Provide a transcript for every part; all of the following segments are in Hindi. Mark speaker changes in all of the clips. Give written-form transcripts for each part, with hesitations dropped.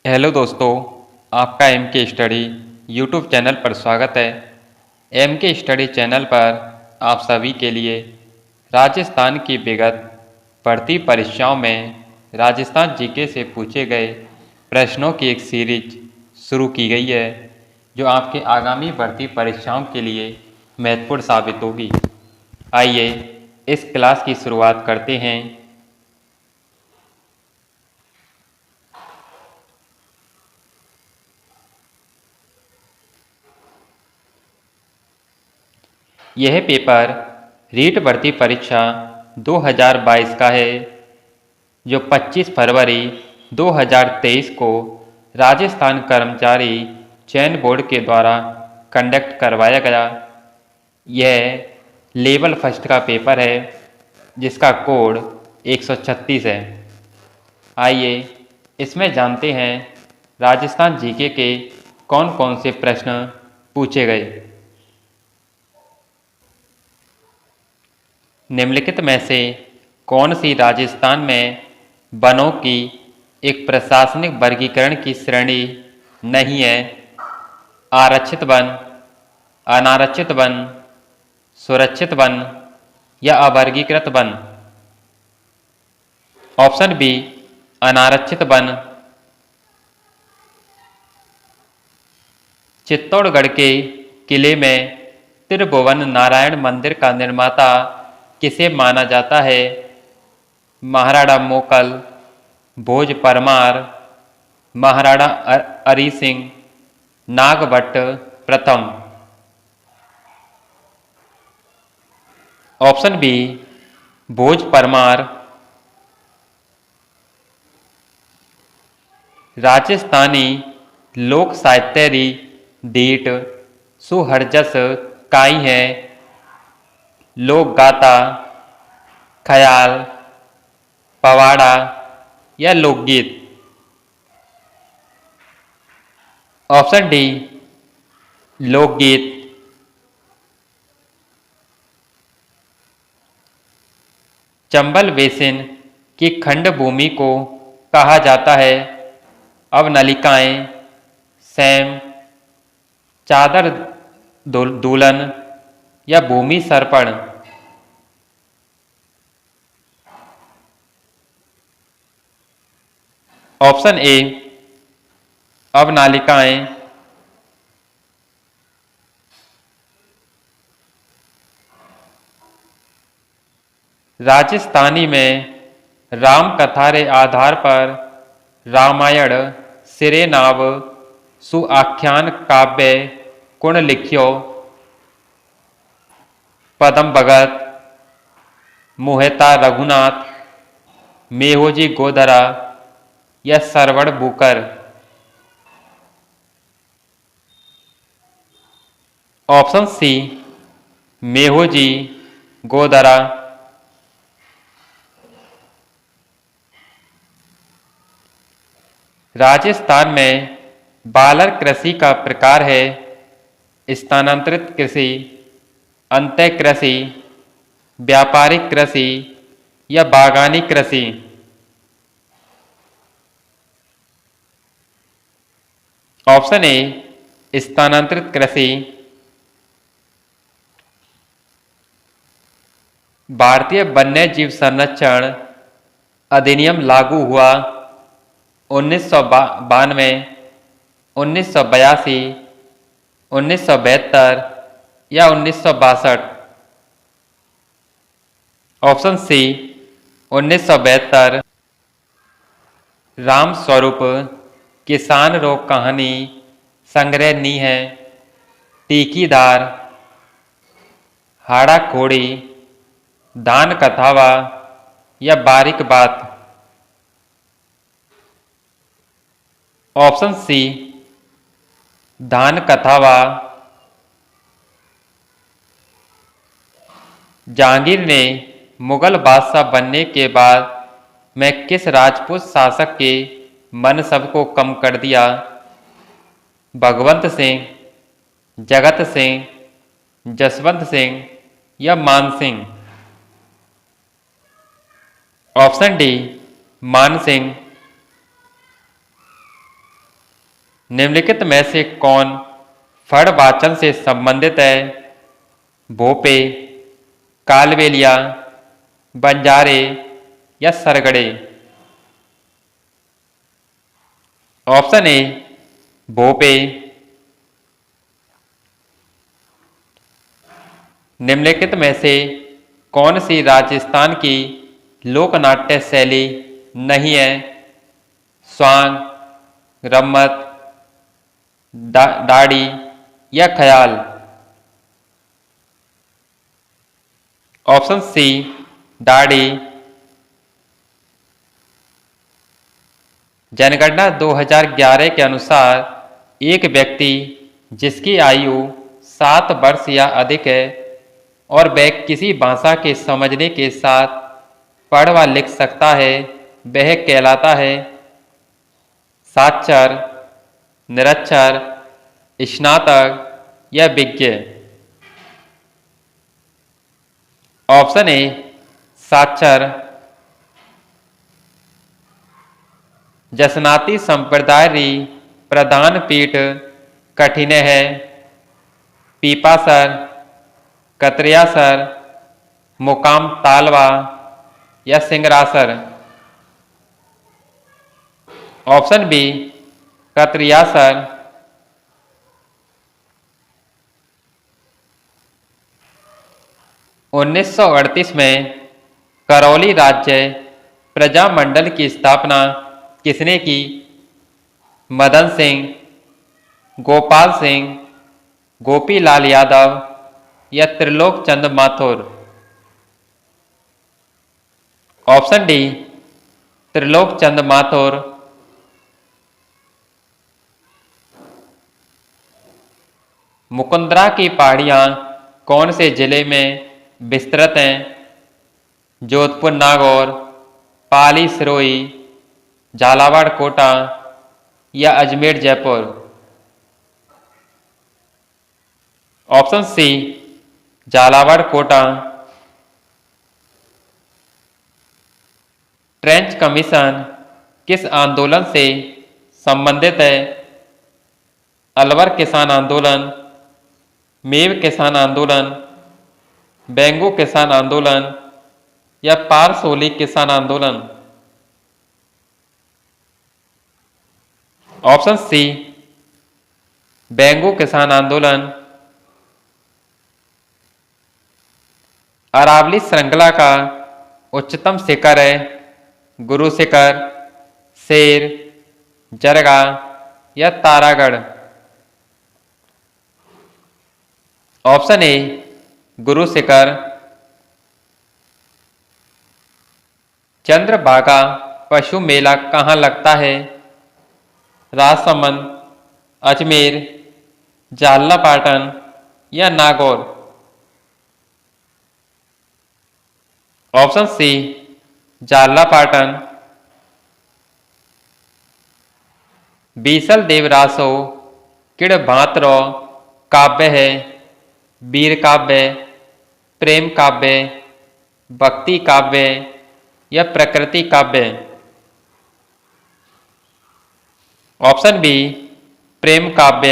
Speaker 1: हेलो दोस्तों, आपका एम के स्टडी यूट्यूब चैनल पर स्वागत है। एम के स्टडी चैनल पर आप सभी के लिए राजस्थान की विगत भर्ती परीक्षाओं में राजस्थान जीके से पूछे गए प्रश्नों की एक सीरीज शुरू की गई है, जो आपके आगामी भर्ती परीक्षाओं के लिए महत्वपूर्ण साबित होगी। आइए इस क्लास की शुरुआत करते हैं। यह पेपर रीट भर्ती परीक्षा 2022 का है, जो 25 फरवरी 2023 को राजस्थान कर्मचारी चयन बोर्ड के द्वारा कंडक्ट करवाया गया। यह लेवल फर्स्ट का पेपर है, जिसका कोड 136 है। आइए इसमें जानते हैं राजस्थान जीके के कौन कौन से प्रश्न पूछे गए। निम्नलिखित में से कौन सी राजस्थान में वनों की एक प्रशासनिक वर्गीकरण की श्रेणी नहीं है? आरक्षित वन, अनारक्षित वन, सुरक्षित वन या अवर्गीकृत वन? ऑप्शन बी, अनारक्षित वन। चित्तौड़गढ़ के किले में त्रिभुवन नारायण मंदिर का निर्माता किसे माना जाता है? महाराणा मोकल, भोज परमार, महाराणा अरी सिंह, नागभट्ट प्रथम? ऑप्शन बी, भोज परमार। राजस्थानी लोक साहित्य डीट सुहरजस काई है? लोक गाथा, ख्याल, पवाड़ा या लोकगीत? ऑप्शन डी, लोकगीत। चंबल बेसिन की खंड भूमि को कहा जाता है? अवनलिकाएं, सैम, चादर दूलन या भूमि सर्पण? Option A, अवनालिकाएं। राजस्थानी में राम कथारे आधार पर रामायण सिरे नाव सुआख्यान काव्य कुण लिख्यो? पदम भगत, मुहेता रघुनाथ, मेहोजी गोधरा या सरवण बुकर? Option C, Mehoji Godhara. राजस्थान में बालर कृषि का प्रकार है? स्थानांतरित कृषि, अंतः कृषि, व्यापारिक कृषि या बागानी कृषि? ऑप्शन ए, स्थानांतरित कृषि। भारतीय वन्य जीव संरक्षण अधिनियम लागू हुआ 1992, 1982, 1972 या 1962? Option C, 1972। राम स्वरूप किसान रोग कहानी संग्रह नी है? टीकीदार, हाड़ा खोड़ी, दान कथावा या बारीक बात? ऑप्शन सी, धान कथावा। जहांगीर ने मुगल बादशाह बनने के बाद में किस राजपूत शासक के मनसब को कम कर दिया? भगवंत सिंह, जगत सिंह, जसवंत सिंह या मान सिंह? ऑप्शन डी, मान सिंह। निम्नलिखित में से कौन फड़वाचन से संबंधित है? भोपे, कालबेलिया, बंजारे या सरगड़े? Option A Bhope. निम्नलिखित में से कौन सी राजस्थान की लोकनाट्य शैली नहीं है? स्वांग, रम्मत, दाढ़ी या ख्याल? ऑप्शन सी दाढ़ी। जनगणना 2011 के अनुसार एक व्यक्ति जिसकी आयु 7 वर्ष या अधिक है और वह किसी भाषा के समझने के साथ पढ़ व लिख सकता है, वह कहलाता है साक्षर, निरक्षर, स्नातक या विज्ञ? ऑप्शन ए साक्षर। जसनाती संप्रदाय री प्रधान पीठ कठिन है? पीपासर, कतरियासर, मुकाम तालवा या सिंगरासर? Option B Katariyasar. 1938 में करौली राज्य प्रजामंडल की स्थापना किसने की? मदन सिंह, गोपाल सिंह, गोपीलाल यादव या त्रिलोक चंद माथुर? ऑप्शन डी त्रिलोक चंद माथुर। मुकुंदरा की पहाड़ियां कौन से जिले में विस्तृत हैं? जोधपुर नागौर, पाली सिरोही, झालावाड़ कोटा या Ajmer Jaipur? Option C Jhalawar Kota. Trench commission किस आंदोलन से संबंधित है? अलवर किसान आंदोलन, मेव किसान आंदोलन, बेंगो किसान आंदोलन या पारसोली किसान आंदोलन? ऑप्शन सी बेंगो किसान आंदोलन। अरावली श्रृंखला का उच्चतम शिखर है? गुरु शिखर, शेर, जरगा या तारागढ़? Option A Guru Shikhar. चंद्रभागा पशु मेला कहाँ लगता है? राजसमंद, अजमेर, झालरापाटन या नागौर? Option C Jhalrapatan. बीसल देवरासो किड़ भांतरो काव्य है? वीर काव्य, प्रेम काव्य, भक्ति काव्य या प्रकृति काव्य? ऑप्शन बी प्रेम काव्य।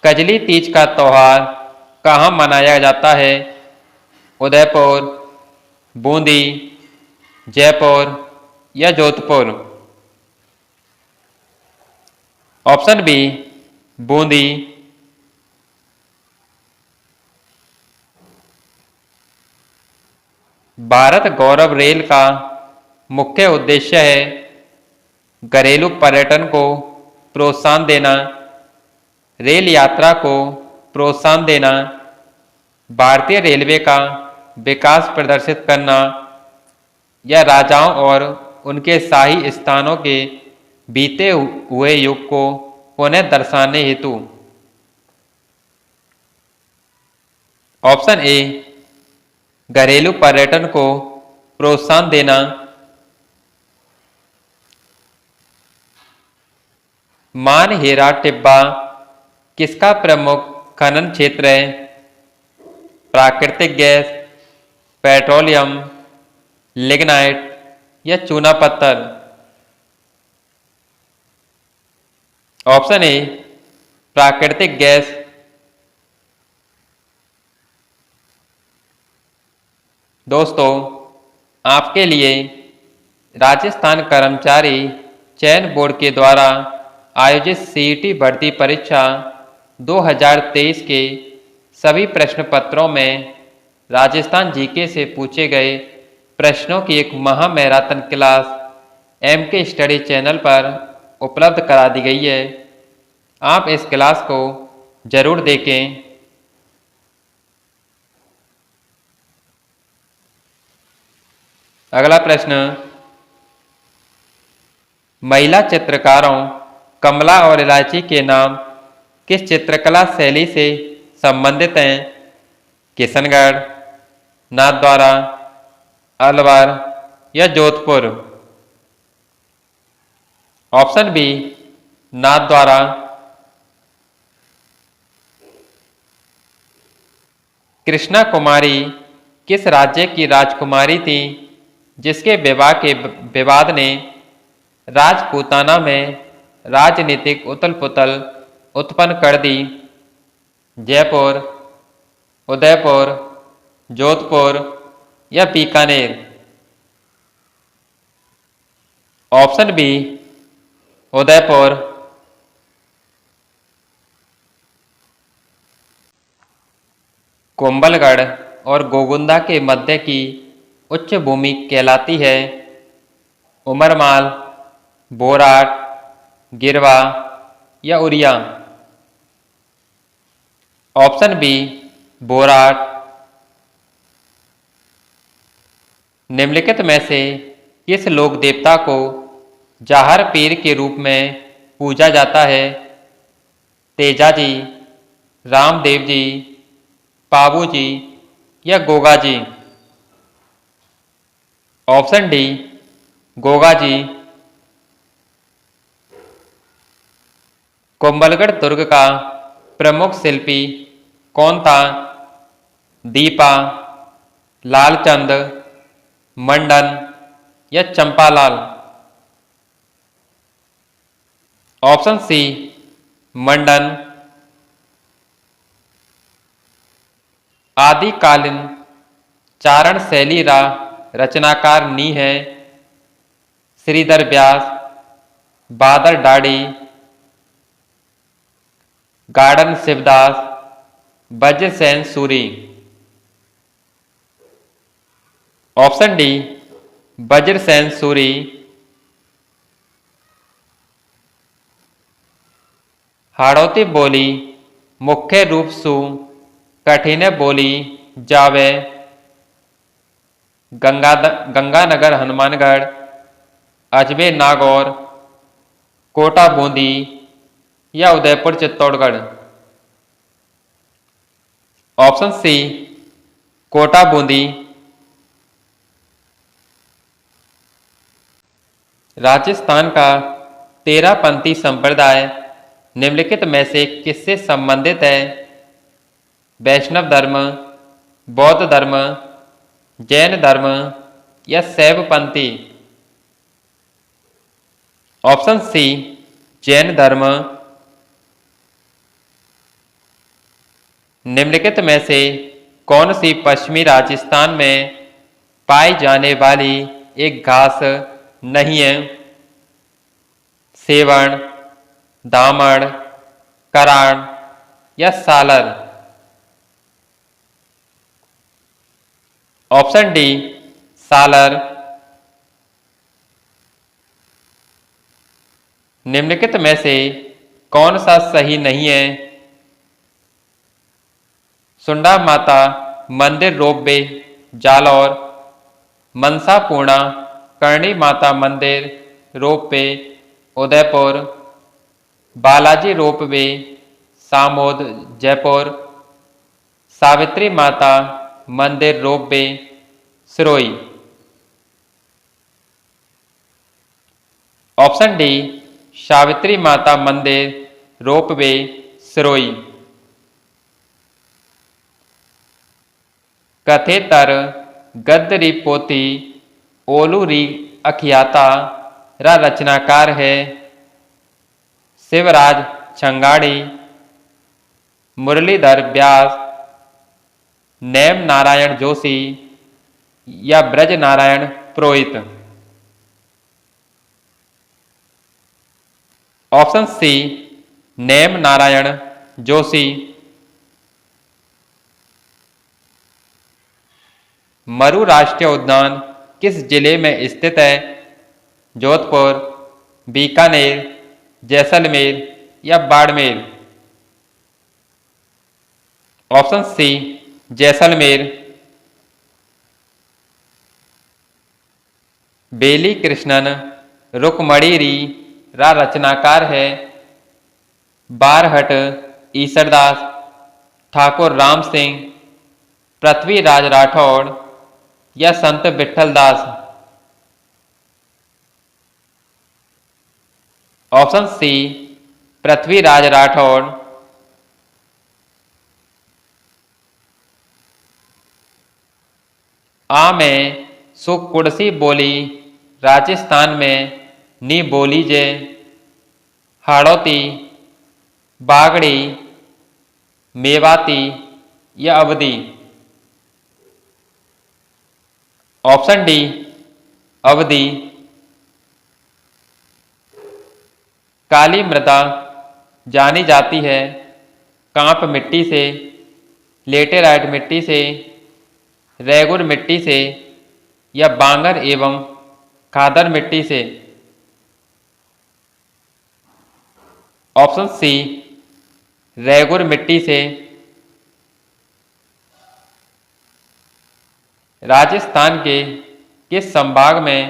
Speaker 1: कजली तीज का त्योहार कहाँ मनाया जाता है? उदयपुर, बूंदी, जयपुर या Jodhpur? Option B Bundi. Bharat Gaurav rail का मुख्य उद्देश्य है? घरेलू पर्यटन को प्रोत्साहन देना, रेल यात्रा को प्रोत्साहन देना, भारतीय रेलवे का विकास प्रदर्शित करना या राजाओं और उनके शाही स्थानों के बीते हुए युग को पुनः दर्शाने हेतु? ऑप्शन ए घरेलू पर्यटन को प्रोत्साहन देना। मानहेरा टिब्बा किसका प्रमुख खनन क्षेत्र है? प्राकृतिक गैस, पेट्रोलियम, लिग्नाइट या चूना पत्थर? ऑप्शन ए प्राकृतिक गैस। दोस्तों, आपके लिए राजस्थान कर्मचारी चयन बोर्ड के द्वारा आयोजित सीईटी भर्ती परीक्षा 2023 के सभी प्रश्न पत्रों में राजस्थान जीके से पूछे गए प्रश्नों की एक महा marathon class MK study channel पर उपलब्ध करा दी गई है। आप इस क्लास को जरूर देखें। अगला प्रश्न, महिला चित्रकारों कमला और इलायची के नाम किस चित्रकला शैली से संबंधित हैं? किशनगढ़, नाथद्वारा, अलवर या जोधपुर? Option B Nathdwara. कृष्णा कुमारी किस राज्य की राजकुमारी थी जिसके विवाह के विवाद ने राजपूताना में राजनीतिक उथल पुथल उत्पन्न कर दी? जयपुर, उदयपुर, जोधपुर या बीकानेर? Option B Udaipur. कुंभलगढ़ और गोगुंदा के मध्य की उच्च भूमि कहलाती है? उमरमाल, बोराट, गिरवा या उरिया? Option B Borat. निम्नलिखित में से किस लोक देवता को जाहर पीर के रूप में पूजा जाता है? तेजाजी, रामदेव जी, पाबू जी या गोगा जी? Option D Goga ji. कुंभलगढ़ दुर्ग का प्रमुख शिल्पी कौन था? दीपा, लालचंद, मंडन या चंपालाल? ऑप्शन सी मंडन। आदिकालीन चारण शैली रचनाकार नी है? श्रीधर व्यास, बादल डाड़ी, garden Shivdas, Vajrasen Suri? Option D Vajrasen Suri. Hadoti बोली मुख्य रूप सु कठिन बोली जावे? गंगानगर हनुमानगढ़, अजमेर नागौर, कोटा बूंदी या उदयपुर चित्तौड़गढ़? Option C Kota Bundi. राजस्थान का तेरहपंथी संप्रदाय निम्नलिखित में से किससे संबंधित है? वैष्णव धर्म, बौद्ध धर्म, जैन धर्म या शैवपंथी? ऑप्शन सी जैन धर्म। निम्नलिखित में से कौन सी पश्चिमी राजस्थान में पाई जाने वाली एक घास नहीं है? सेवण, दामड़, कराड़ या सालर? Option D Salar. निम्नलिखित में से कौन सा सही नहीं है? सुंडा माता मंदिर रोपवे जालौर, मनसा पूर्णा करणी माता मंदिर रोपवे उदयपुर, बालाजी रोपवे सामोद जयपुर, सावित्री माता मंदिर ropeway Sirohi? Option D Savitri माता मंदिर रोपवे सिरोही। कथेतर गद्दरी पोथी ओलूरी अखियाता रचनाकार है। शिवराज छंगाड़ी, मुरलीधर व्यास, नेम नारायण जोशी या ब्रज नारायण पुरोहित। Option C Nem Narayan Joshi. मरु राष्ट्रीय उद्यान किस जिले में स्थित है? जोधपुर, बीकानेर, जैसलमेर या बाड़मेर। Option C Jaisalmer. बेली कृष्णन रुक्मणीरी रचनाकार है। बारहट ईसरदास, ठाकुर राम सिंह, पृथ्वीराज राठौड़ या संत विठल दास। Option C Prithviraj Rathore. आ में सुकुड़सी बोली राजस्थान में नी बोली जे। हाड़ौती, बागड़ी, मेवाती या अवधी। ऑप्शन डी अवधी। काली मृदा जानी जाती है कांप मिट्टी से, लेटेराइट मिट्टी से, रेगुर मिट्टी से या बांगर एवं खादर मिट्टी से। ऑप्शन सी रेगुर मिट्टी से। राजस्थान के किस संभाग में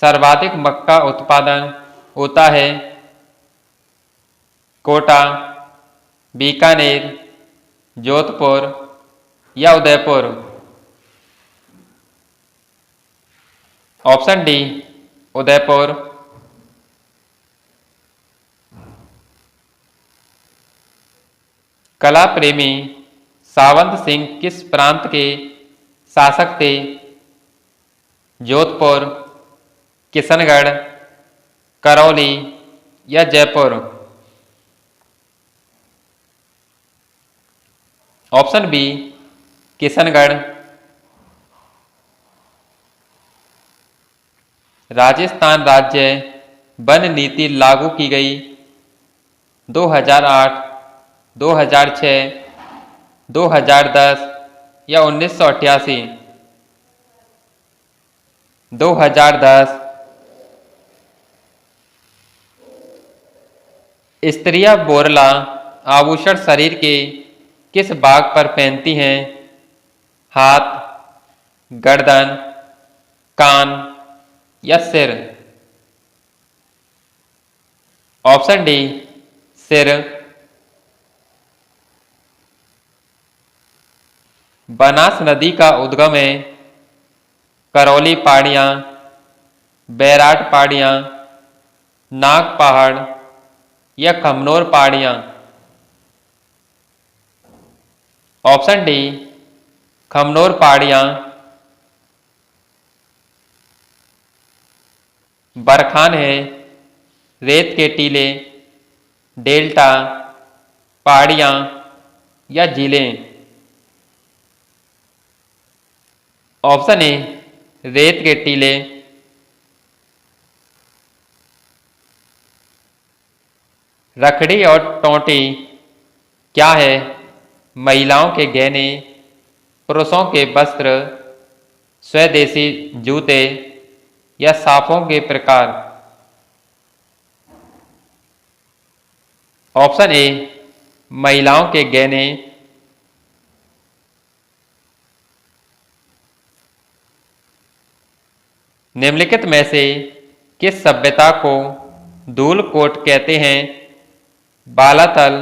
Speaker 1: सर्वाधिक मक्का उत्पादन होता है? कोटा, बीकानेर, जोधपुर या उदयपुर। Option D Udaipur. कला प्रेमी सावंत सिंह किस प्रांत के शासक थे? जोधपुर, किशनगढ़, करौली या जयपुर। Option B Kishangarh. राजस्थान राज्य वन नीति लागू की गई 2008, 2006, 2010 या 1988। 2010। स्त्रियां बोरला आभूषण शरीर के किस भाग पर पहनती हैं? हाथ, गर्दन, कान या सिर। ऑप्शन डी सिर। बनास नदी का उद्गम है करौली पहाड़ियाँ, बैराट पहाड़ियाँ, नाग पहाड़ या खमनोर पहाड़ियाँ। ऑप्शन डी खमनोर पहाड़ियाँ। बरखान है रेत के टीले, डेल्टा, पहाड़ियाँ या झीलें। ऑप्शन ए रेत के टीले। रखड़ी और टोंटी क्या है? महिलाओं के गहने, पुरुषों के वस्त्र, स्वदेशी जूते या सांपों के प्रकार। ऑप्शन ए महिलाओं के गहने। निम्नलिखित में से किस सभ्यता को धूलकोट कहते हैं? बालातल,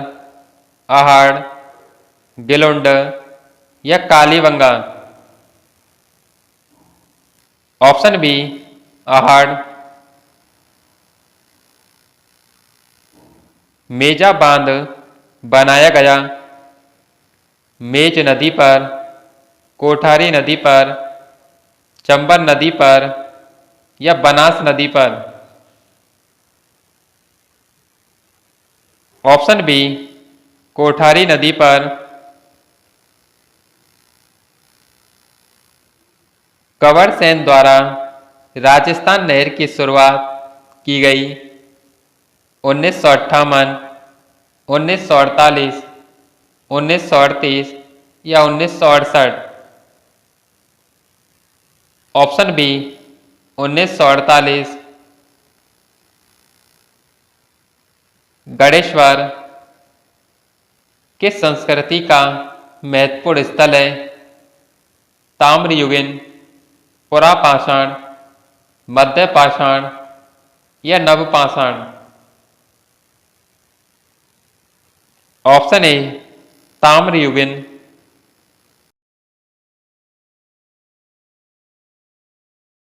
Speaker 1: आहड़, गिलुंड या कालीबंगा। Option B Ahar. मेजा बांध बनाया गया मेज नदी पर, कोठारी नदी पर, चंबल नदी पर या बनास नदी पर? ऑप्शन बी कोठारी नदी पर। कंवर सेन द्वारा राजस्थान नहर की शुरुआत की गई 1958, 1948, 1938 या 1968? Option B 1948। गणेश्वर किस संस्कृति का महत्वपूर्ण स्थल है? ताम्रयुगीन, पुरापाषाण, मध्यपाषाण या नवपाषाण? Option A ताम्रयुगीन।